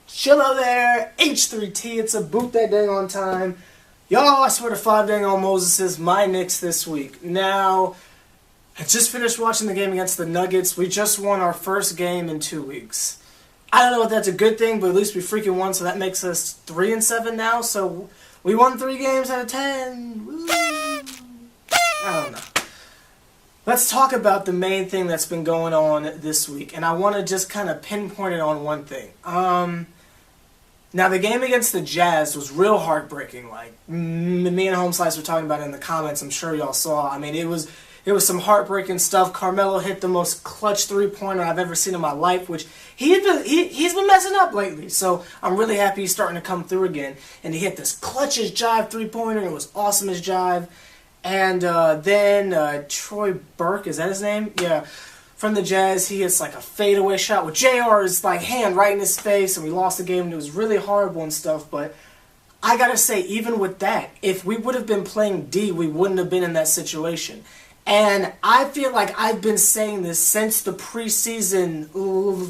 Chillo there, H3T, it's a boot that dang on time. Y'all, I swear to 5 dang on Moses, my Knicks this week. Now, I just finished watching the game against the Nuggets. We just won our first game in 2 weeks. I don't know if that's a good thing, but at least we freaking won, so that makes us 3-7 now. So we won 3 games out of 10. Woo. I don't know. Let's talk about the main thing that's been going on this week, and I want to just kind of pinpoint it on one thing. Now, the game against the Jazz was real heartbreaking. Like, me and Home Slice were talking about it in the comments. I'm sure y'all saw. I mean, it was some heartbreaking stuff. Carmelo hit the most clutch three-pointer I've ever seen in my life, which he's been messing up lately. So I'm really happy he's starting to come through again. And he hit this clutch as jive three-pointer, and it was awesome as jive. And then Troy Burke, is that his name? Yeah. From the Jazz, he hits like a fadeaway shot with JR's like hand right in his face, and we lost the game, and it was really horrible and stuff. But I gotta say, even with that, if we would have been playing D, we wouldn't have been in that situation. And I feel like I've been saying this since the preseason,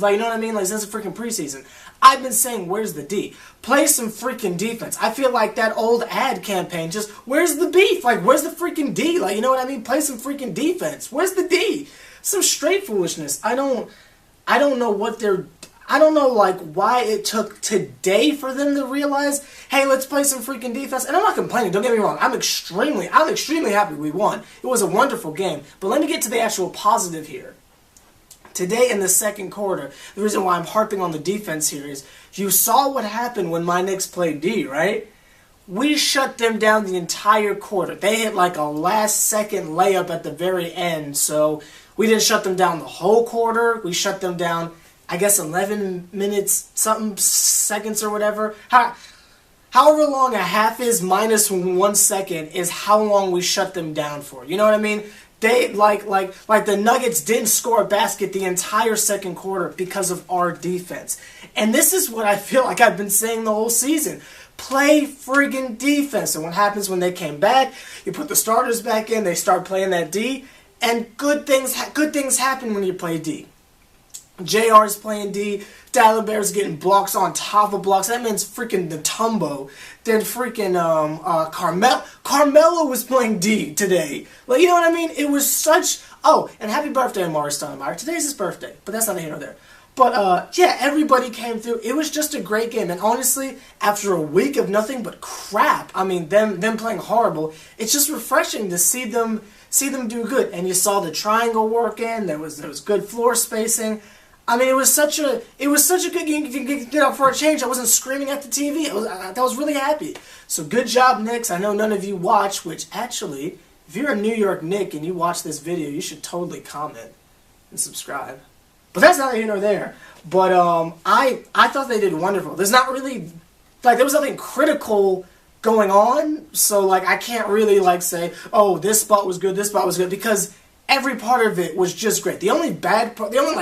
like, you know what I mean? Like, since the freaking preseason. I've been saying, where's the D? Play some freaking defense. I feel like that old ad campaign, just, where's the beef? Like, where's the freaking D? Like, you know what I mean? Play some freaking defense. Where's the D? Some straight foolishness. I don't know what they're... I don't know, like, why it took today for them to realize, hey, let's play some freaking defense. And I'm not complaining, don't get me wrong. I'm extremely happy we won. It was a wonderful game. But let me get to the actual positive here. Today in the second quarter, the reason why I'm harping on the defense here is you saw what happened when my Knicks played D, right? We shut them down the entire quarter. They hit like a last-second layup at the very end, so we didn't shut them down the whole quarter. We shut them down, I guess, 11 minutes, something, seconds or whatever. However long a half is minus 1 second is how long we shut them down for. You know what I mean? They, like the Nuggets didn't score a basket the entire second quarter because of our defense. And this is what I feel like I've been saying the whole season. Play friggin' defense. And what happens when they came back? You put the starters back in, they start playing that D, and good things happen when you play D. JR's playing D, Tyler Bear's getting blocks on top of blocks. That means freaking the Tumbo. Then freaking Carmelo was playing D today. Like, you know what I mean? It was such... Oh, and happy birthday, Amar'e Stoudemire. Today's his birthday, but that's not here nor there. But, yeah, everybody came through. It was just a great game. And honestly, after a week of nothing but crap, I mean, them playing horrible, it's just refreshing to see them do good. And you saw the triangle working. There was good floor spacing. I mean, it was such a good game. You can get out for a change. I wasn't screaming at the TV. I was really happy. So good job, Knicks. I know none of you watch, which actually, if you're a New York Knick and you watch this video, you should totally comment and subscribe. But that's neither here nor there. But I thought they did wonderful. There's not really, like, there was nothing critical going on. So, like, I can't really, like, say, oh, this spot was good, because every part of it was just great. The only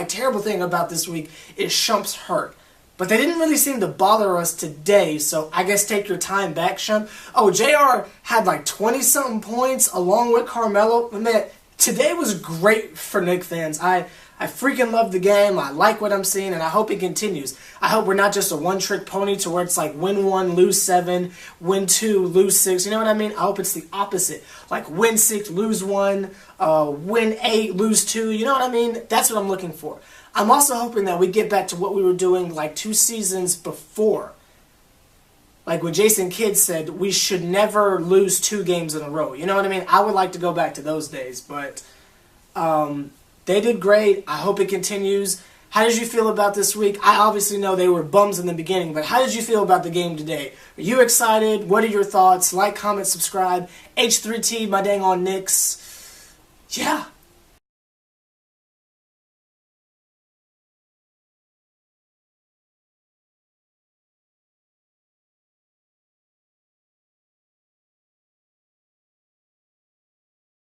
terrible thing about this week is Shump's hurt. But they didn't really seem to bother us today, so I guess take your time back, Shump. Oh, JR had like 20-something points along with Carmelo. Man, today was great for Knicks fans. I freaking love the game. I like what I'm seeing, and I hope it continues. I hope we're not just a one-trick pony to where it's like win 1, lose 7, win 2, lose 6. You know what I mean? I hope it's the opposite. Like win 6, lose 1, win 8, lose 2. You know what I mean? That's what I'm looking for. I'm also hoping that we get back to what we were doing like 2 seasons before. Like when Jason Kidd said we should never lose 2 games in a row. You know what I mean? I would like to go back to those days, but they did great. I hope it continues. How did you feel about this week? I obviously know they were bums in the beginning, but how did you feel about the game today? Are you excited? What are your thoughts? Like, comment, subscribe. H3T, my dang on Knicks. Yeah.